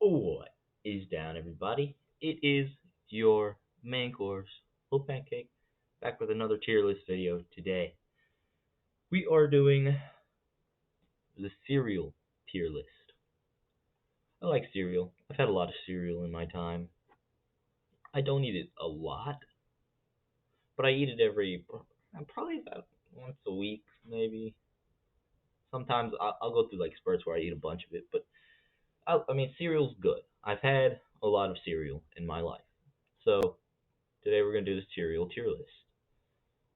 What is down, everybody? It is your main course, Little Pancake, back with another tier list video today. We are doing the cereal tier list. I like cereal. I've had a lot of cereal in my time. I don't eat it a lot, but I eat it probably about once a week, maybe. Sometimes I'll go through like spurts where I eat a bunch of it, but I mean, cereal's good. I've had a lot of cereal in my life. So today we're going to do the cereal tier list,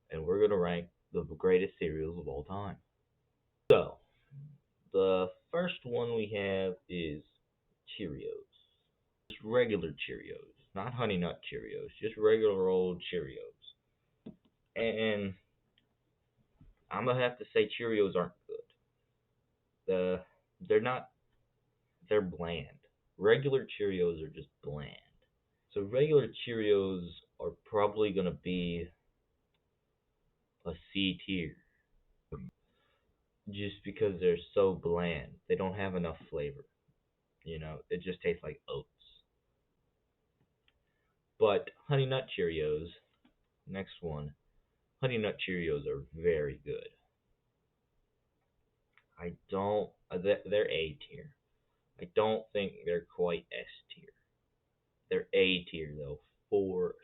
and we're going to rank the greatest cereals of all time. So, the first one we have is Cheerios. Just regular Cheerios, not Honey Nut Cheerios, just regular old Cheerios. And I'm going to have to say Cheerios aren't good. They're not, they're bland. Regular Cheerios are just bland. So regular Cheerios are probably going to be a C tier just because they're so bland. They don't have enough flavor. It just tastes like oats. But Honey Nut Cheerios, next one, Honey Nut Cheerios are very good. I don't, they're A tier. I don't think they're quite S tier. They're A tier though, for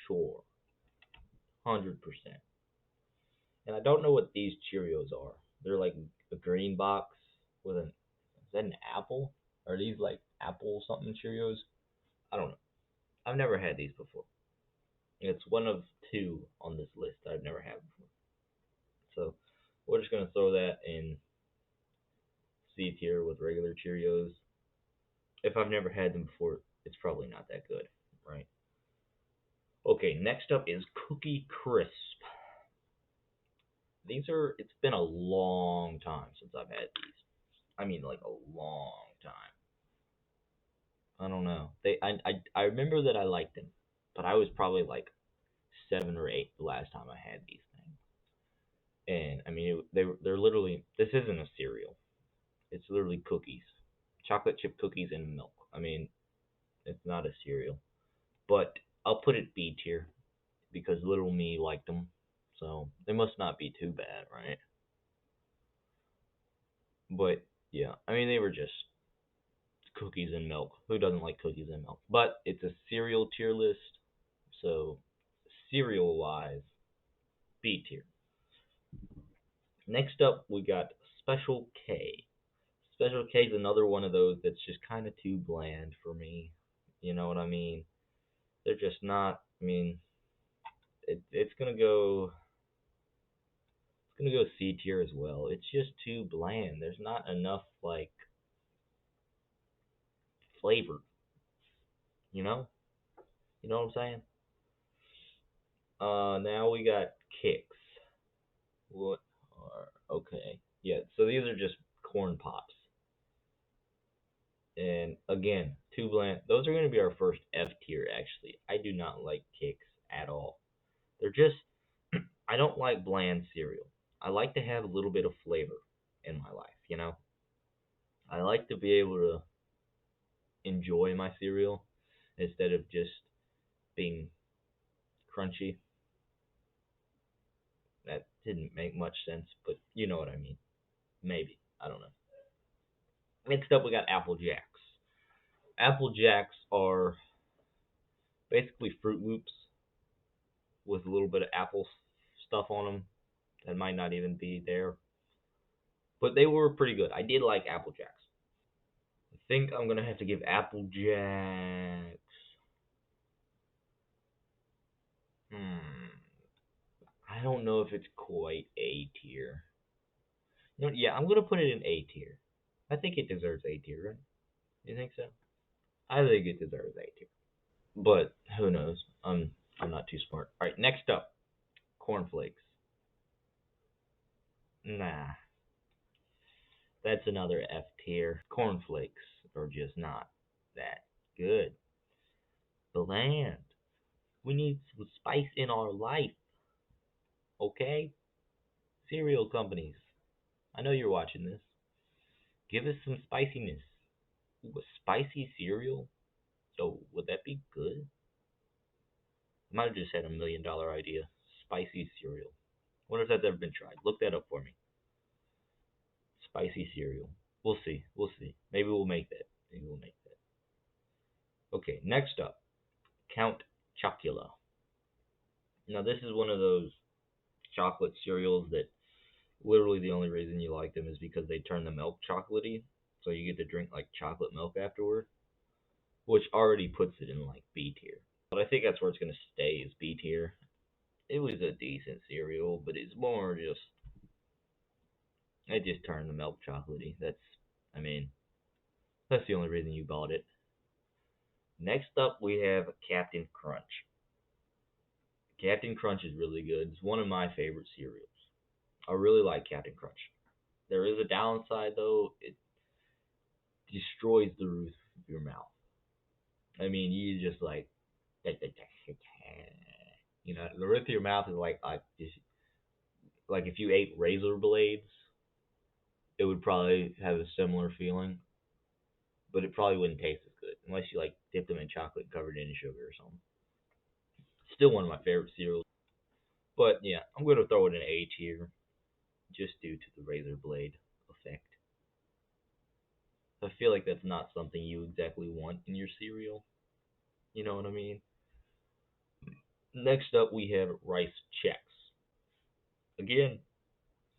sure. 100%. And I don't know what these Cheerios are. They're like a green box with is that an apple? Are these like apple something Cheerios? I don't know. I've never had these before. It's one of two on this list that I've never had before. So we're just gonna throw that in C tier with regular Cheerios. If I've never had them before, it's probably not that good, right? Okay, next up is Cookie Crisp. It's been a long time since I've had these. I mean, like a long time. I don't know. I remember that I liked them, but I was probably like 7 or 8 the last time I had these things. And I mean, they're literally, this isn't a cereal. It's literally cookies, chocolate chip cookies and milk. I mean, it's not a cereal, but I'll put it B tier because little me liked them, so they must not be too bad, right? But yeah, I mean, they were just cookies and milk. Who doesn't like cookies and milk? But it's a cereal tier list, so cereal wise, B tier. Next up, we got Special K. Special K is another one of those that's just kind of too bland for me. You know what I mean? They're just not. I mean, it's gonna go C tier as well. It's just too bland. There's not enough like flavor. You know? You know what I'm saying? Now we got Kicks. What are okay? Yeah. So these are just corn pops. And again, too bland. Those are going to be our first F tier, actually. I do not like Kicks at all. They're just, I don't like bland cereal. I like to have a little bit of flavor in my life. I like to be able to enjoy my cereal instead of just being crunchy. That didn't make much sense, but you know what I mean. Maybe. I don't know. Next up, we got Apple Jacks. Apple Jacks are basically Fruit Loops with a little bit of apple stuff on them that might not even be there. But they were pretty good. I did like Apple Jacks. I think I'm gonna have to give Apple Jacks. Hmm. I don't know if it's quite A tier. Yeah, I'm gonna put it in A tier. I think it deserves A tier, right? You think so? I think it deserves A tier. But who knows? I'm not too smart. All right, next up, cornflakes. Nah, that's another F tier. Cornflakes are just not that good. Bland. We need some spice in our life, okay? Cereal companies. I know you're watching this. Give us some spiciness. Ooh, a spicy cereal? So would that be good? I might have just had $1 million idea. Spicy cereal. Wonder if that's ever been tried. Look that up for me. Spicy cereal. We'll see. We'll see. Maybe we'll make that. Maybe we'll make that. Okay, next up, Count Chocula. Now this is one of those chocolate cereals that literally the only reason you like them is because they turn the milk chocolatey, so you get to drink like chocolate milk afterward, which already puts it in like B tier. But I think that's where it's gonna stay is B tier. It was a decent cereal, but it's more just it just turned the milk chocolatey. I mean, that's the only reason you bought it. Next up, we have Captain Crunch. Captain Crunch is really good. It's one of my favorite cereals. I really like Captain Crunch. There is a downside though. It destroys the roof of your mouth. I mean, you just like, you know, the roof of your mouth is like if you ate razor blades, it would probably have a similar feeling, but it probably wouldn't taste as good unless you like dipped them in chocolate covered in sugar or something. Still one of my favorite cereals, but yeah, I'm gonna throw it in A tier just due to the razor blade effect. I feel like that's not something you exactly want in your cereal. You know what I mean? Next up, we have Rice Chex. Again,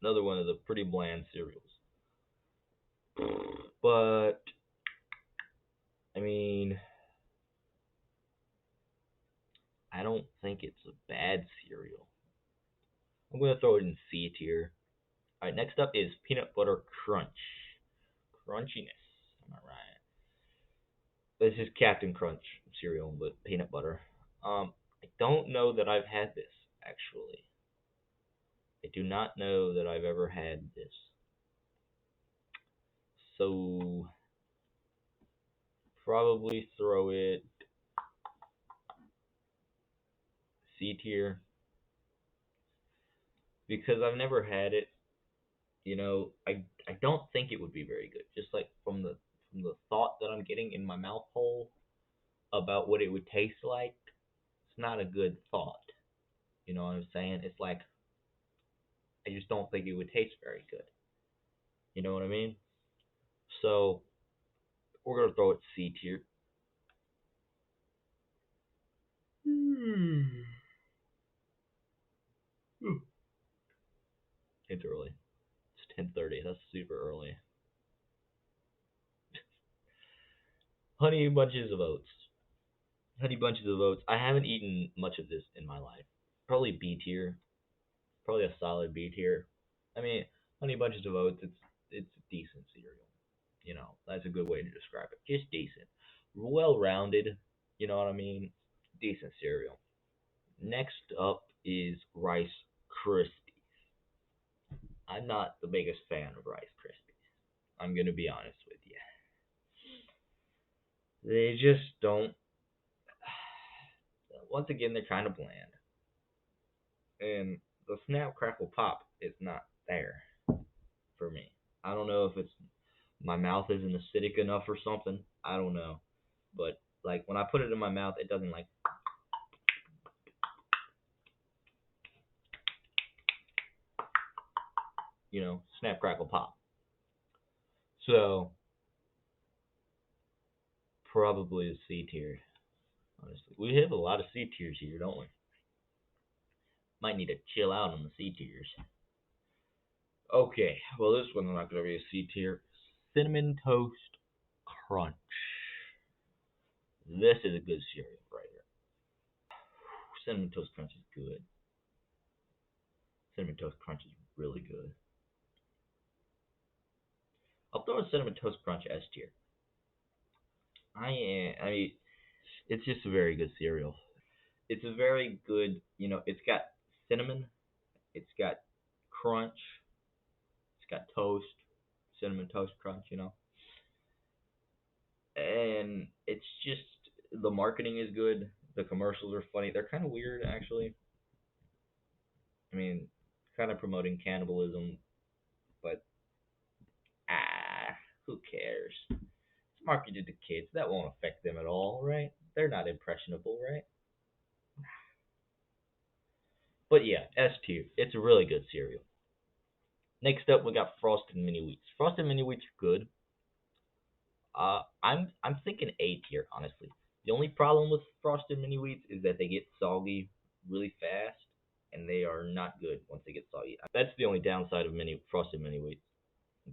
another one of the pretty bland cereals. But, I mean, I don't think it's a bad cereal. I'm going to throw it in C tier. Alright, next up is Peanut Butter Crunch. Crunchiness. Am I right? This is Captain Crunch cereal with peanut butter. I don't know that I've had this, actually. I do not know that I've ever had this. So, probably throw it C tier because I've never had it. You know, I don't think it would be very good. Just like from the thought that I'm getting in my mouth hole about what it would taste like, it's not a good thought. You know what I'm saying? It's like I just don't think it would taste very good. You know what I mean? So we're gonna throw it C tier. It's early. It's 10:30. That's super early. Honey Bunches of Oats. Honey Bunches of Oats. I haven't eaten much of this in my life. Probably B tier. Probably a solid B tier. I mean, Honey Bunches of Oats. It's a decent cereal. You know, that's a good way to describe it. Just decent, well rounded. You know what I mean? Decent cereal. Next up is Rice Krispies. I'm not the biggest fan of Rice Krispies. I'm gonna be honest with you. They just don't. Once again, they're kind of bland, and the Snap Crackle Pop is not there for me. I don't know if it's my mouth isn't acidic enough or something. I don't know, but like when I put it in my mouth, it doesn't like snap crackle pop. So probably a C tier. Honestly, we have a lot of C tiers here, don't we? Might need to chill out on the C tiers. Okay, well this one's not gonna be a C tier. Cinnamon Toast Crunch. This is a good cereal right here. Cinnamon Toast Crunch is good. Cinnamon Toast Crunch is really good. I'll throw a Cinnamon Toast Crunch S tier. I mean, it's just a very good cereal. It's a very good, it's got cinnamon, it's got crunch, it's got toast, cinnamon toast crunch, and it's just the marketing is good. The commercials are funny. They're kind of weird, actually. I mean, kind of promoting cannibalism, but who cares? It's marketed to kids. That won't affect them at all, right? They're not impressionable, right? But yeah, S tier. It's a really good cereal. Next up, we got Frosted Mini Wheats. Frosted Mini Wheats are good. I'm thinking A tier, honestly. The only problem with Frosted Mini Wheats is that they get soggy really fast, and they are not good once they get soggy. That's the only downside of Frosted Mini Wheats.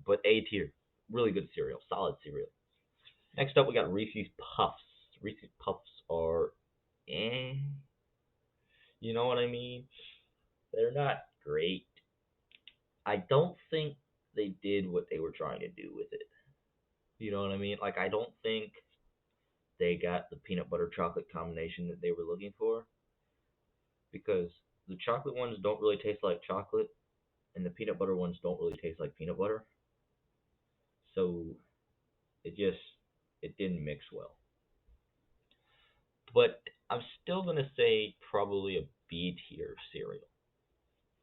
But A tier, really good cereal, solid cereal. Next up, we got Reese's Puffs. Reese's Puffs are, eh, you know what I mean? They're not great. I don't think they did what they were trying to do with it. You know what I mean? Like, I don't think they got the peanut butter chocolate combination that they were looking for, because the chocolate ones don't really taste like chocolate and the peanut butter ones don't really taste like peanut butter. So it didn't mix well. But I'm still gonna say probably a B tier cereal.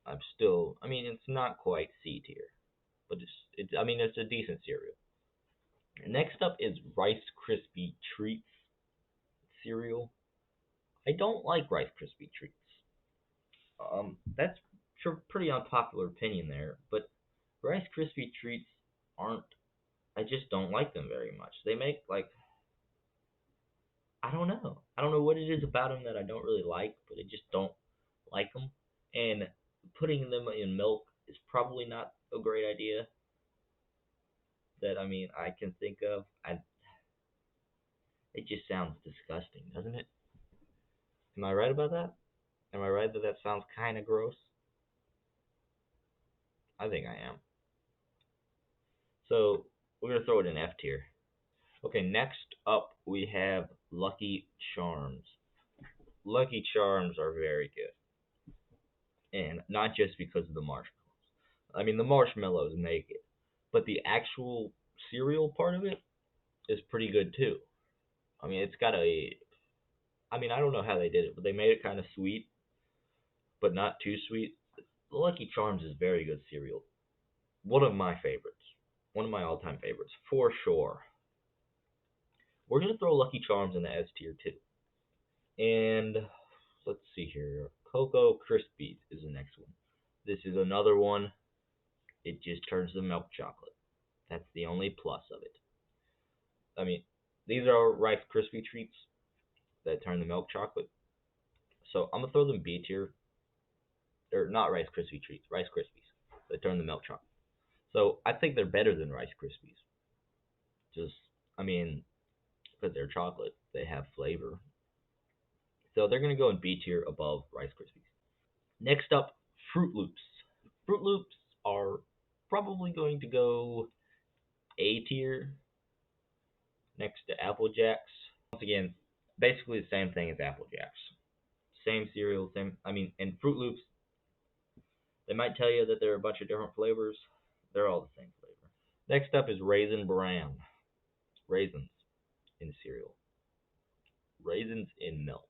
I mean, it's not quite C tier, but I mean, it's a decent cereal. Next up is Rice Krispie Treats cereal. I don't like Rice Krispie Treats. That's pretty unpopular opinion there, but Rice Krispie Treats aren't. I just don't like them very much. They make like, I don't know. I don't know what it is about them that I don't really like, but I just don't like them. And putting them in milk is probably not a great idea. That, I mean, I can think of. It just sounds disgusting, doesn't it? Am I right about that? Am I right that that sounds kind of gross? I think I am. So we're gonna throw it in F tier. Okay, next up we have Lucky Charms. Lucky Charms are very good, and not just because of the marshmallows. I mean, the marshmallows make it, but the actual cereal part of it is pretty good too. I mean, it's got a. I mean, I don't know how they did it, but they made it kind of sweet, but not too sweet. The Lucky Charms is very good cereal. One of my favorites. One of my all-time favorites, for sure. We're gonna throw Lucky Charms in the S tier too. And let's see here. Cocoa Krispies is the next one. This is another one. It just turns to milk chocolate. That's the only plus of it. I mean, these are Rice Krispie treats that turn to milk chocolate. So I'm gonna throw them B tier. Or not Rice Krispie treats, Rice Krispies that turn to milk chocolate. So I think they're better than Rice Krispies. Just, I mean, because they're chocolate, they have flavor. So they're gonna go in B tier above Rice Krispies. Next up, Fruit Loops. Fruit Loops are probably going to go A tier next to Apple Jacks. Once again, basically the same thing as Apple Jacks. Same cereal, same. I mean, and Fruit Loops, they might tell you that there are a bunch of different flavors. They're all the same flavor. Next up is Raisin Bran. Raisins in cereal. Raisins in milk.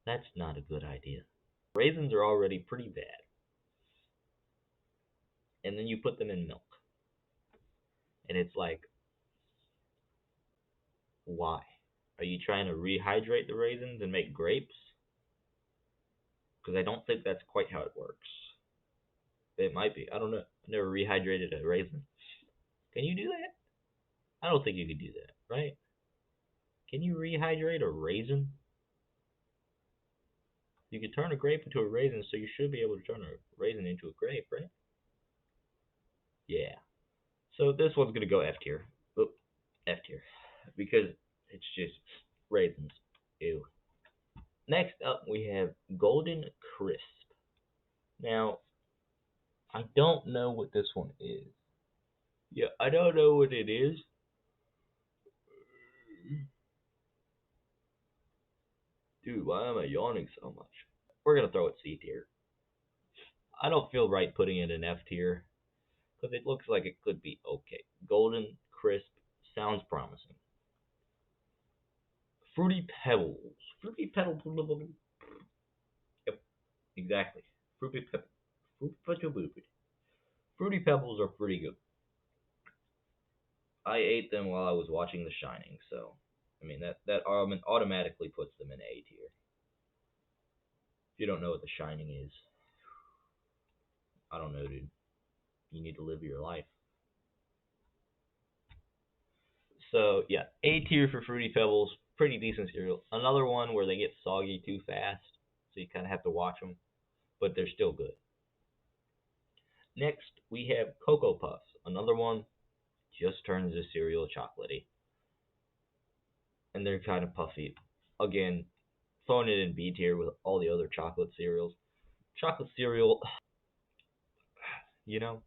That's not a good idea. Raisins are already pretty bad. And then you put them in milk. And it's like, why? Are you trying to rehydrate the raisins and make grapes? Because I don't think that's quite how it works. It might be. I don't know. I've never rehydrated a raisin. Can you do that? I don't think you can do that, right? Can you rehydrate a raisin? You can turn a grape into a raisin, so you should be able to turn a raisin into a grape, right? Yeah. So this one's gonna go F tier. Oop, F tier. Because it's just raisins. Ew. Next up we have Golden Crisp. Now, I don't know what this one is. Yeah, I don't know what it is. Dude, why am I yawning so much? We're gonna throw it C tier. I don't feel right putting it in F tier because it looks like it could be okay. Golden Crisp sounds promising. Fruity Pebbles. Fruity Pebbles. Yep, exactly. Fruity Pebbles. Fruity Pebbles are pretty good. I ate them while I was watching The Shining, so I mean that automatically puts them in A tier. If you don't know what The Shining is, I don't know, dude. You need to live your life. So yeah, A tier for Fruity Pebbles, pretty decent cereal. Another one where they get soggy too fast, so you kind of have to watch them, but they're still good. Next, we have Cocoa Puffs. Another one just turns the cereal chocolatey, and they're kind of puffy. Again, throwing it in B tier with all the other chocolate cereals. Chocolate cereal, you know,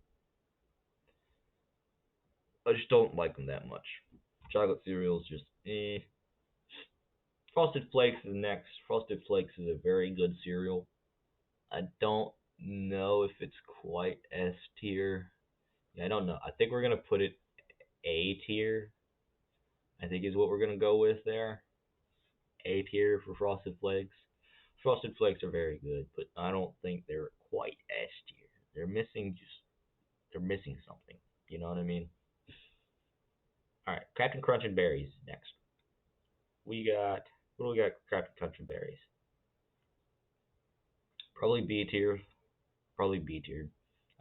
I just don't like them that much. Chocolate cereals just eh. Frosted Flakes is next. Frosted Flakes is a very good cereal. I don't know if it's quite S tier. Yeah, I don't know. I think we're gonna put it A tier. I think is what we're gonna go with there. A tier for Frosted Flakes. Frosted Flakes are very good, but I don't think they're quite S tier. They're missing something. You know what I mean? All right, Captain Crunch and Berries next. We got what do we got? Captain Crunch and Berries. Probably B tier. Probably B tier.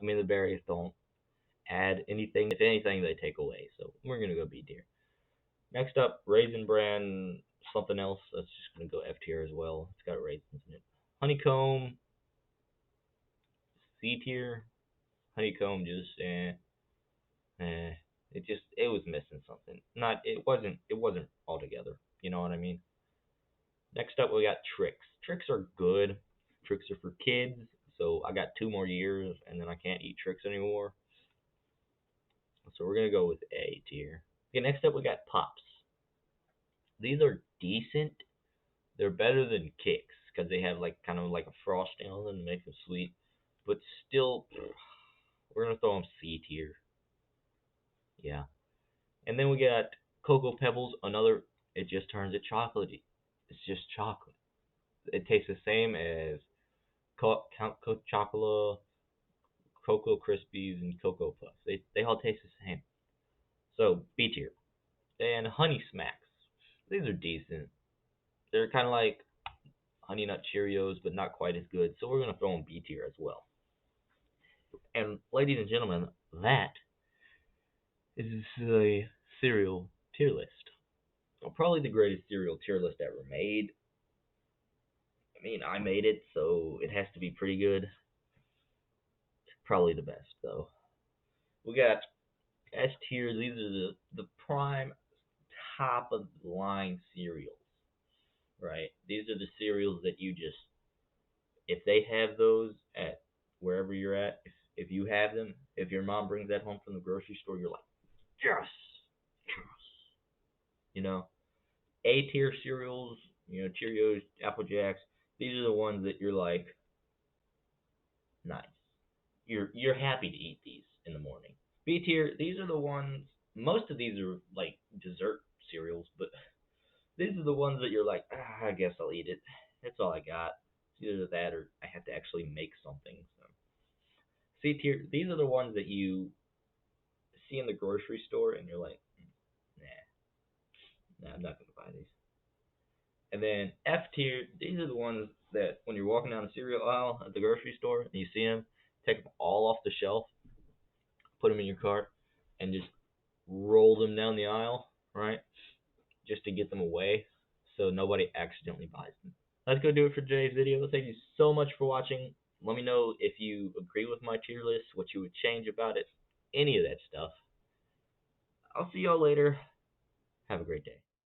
I mean the berries don't add anything. If anything, they take away. So we're gonna go B tier. Next up, Raisin Bran something else. That's just gonna go F tier as well. It's got raisins in it. Honeycomb C tier. Honeycomb just eh. It was missing something. Not it wasn't all together. You know what I mean? Next up, we got Tricks. Tricks are good. Tricks are for kids. So I got 2 more years, and then I can't eat Tricks anymore. So we're gonna go with A tier. Okay, next up we got Pops. These are decent. They're better than Kicks because they have like kind of like a frosting on them to make them sweet. But still, we're gonna throw them C tier. Yeah. And then we got Cocoa Pebbles. Another. It just turns it chocolatey. It's just chocolate. It tastes the same as Count Chocolate, Cocoa Krispies, and Cocoa Puffs. They all taste the same. So B tier. And Honey Smacks. These are decent. They're kind of like Honey Nut Cheerios, but not quite as good. So we're gonna throw them B tier as well. And ladies and gentlemen, that is the cereal tier list. Well, probably the greatest cereal tier list ever made. I mean, I made it, so it has to be pretty good. Probably the best though. We got S tier. These are the prime top of the line cereals, right? These are the cereals that you just if they have those at wherever you're at, if you have them, if your mom brings that home from the grocery store, you're like, yes, yes. You know, A tier cereals, Cheerios, Apple Jacks. These are the ones that you're like, nice. You're happy to eat these in the morning. B tier, these are the ones. Most of these are like dessert cereals, but these are the ones that you're like, I guess I'll eat it. That's all I got. It's either that or I have to actually make something. So. C tier, these are the ones that you see in the grocery store and you're like, nah, I'm not gonna buy these. And then F tier, these are the ones that when you're walking down the cereal aisle at the grocery store and you see them, take them all off the shelf, put them in your cart, and just roll them down the aisle, right? Just to get them away so nobody accidentally buys them. That's gonna do it for today's video. Thank you so much for watching. Let me know if you agree with my tier list, what you would change about it, any of that stuff. I'll see y'all later. Have a great day.